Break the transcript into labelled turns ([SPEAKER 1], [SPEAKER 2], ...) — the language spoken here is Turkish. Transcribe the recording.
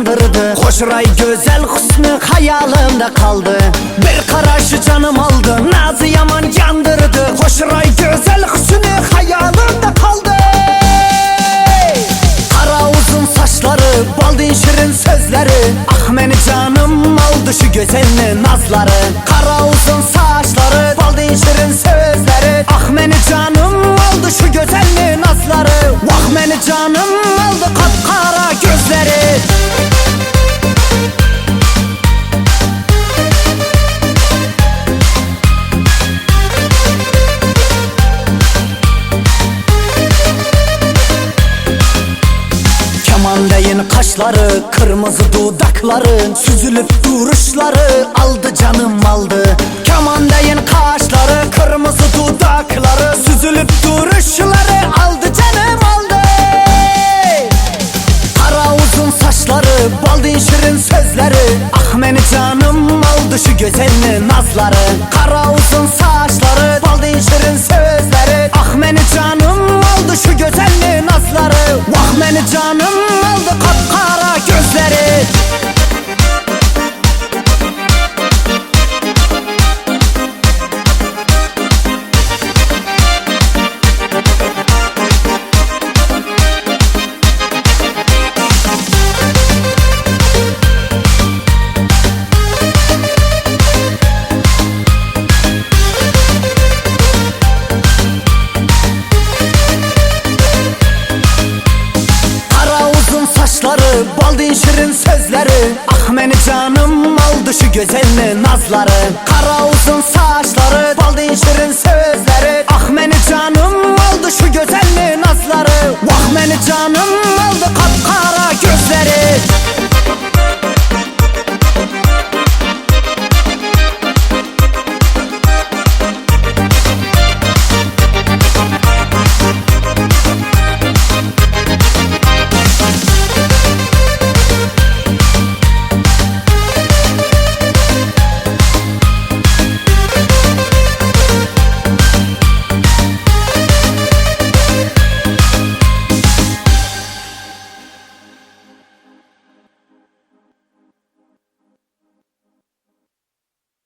[SPEAKER 1] yandırdı. Hoşray güzel husnu hayalimde kaldı. Bir karışı canım aldı, nazı yaman yandırdı. Hoşray güzel husnu hayalimde kaldı. Kara uzun saçları, baldin şirin sözleri. Ah meni canım aldı şu güzelini nazları. Kara uzun saçları, baldin şirin sözleri. Ah meni canım aldı şu güzelini nazları. Vah meni canım aldı kapkara gözleri. Kemandeyin kaşları, kırmızı dudakları, süzülüp duruşları aldı canım aldı. Kemandeyin kaşları, kırmızı dudakları, süzülüp duruşları aldı canım aldı. Kara uzun saçları, baldin şirin sözleri. Ah meni canım aldı şu güzelini nazları. Kara uzun saçları, baldin şirin sözleri. Ah meni canım aldı şu güzelini nazları. Vah meni canım aldı kapkara gözleri. Saçları, baldin şirin sözleri. Ah meni canım aldı şu güzelini nazları. Kara uzun saçları, baldin şirin sözleri. Ah meni canım aldı şu güzelini nazları. Vah meni canım aldı kapkara gözleri.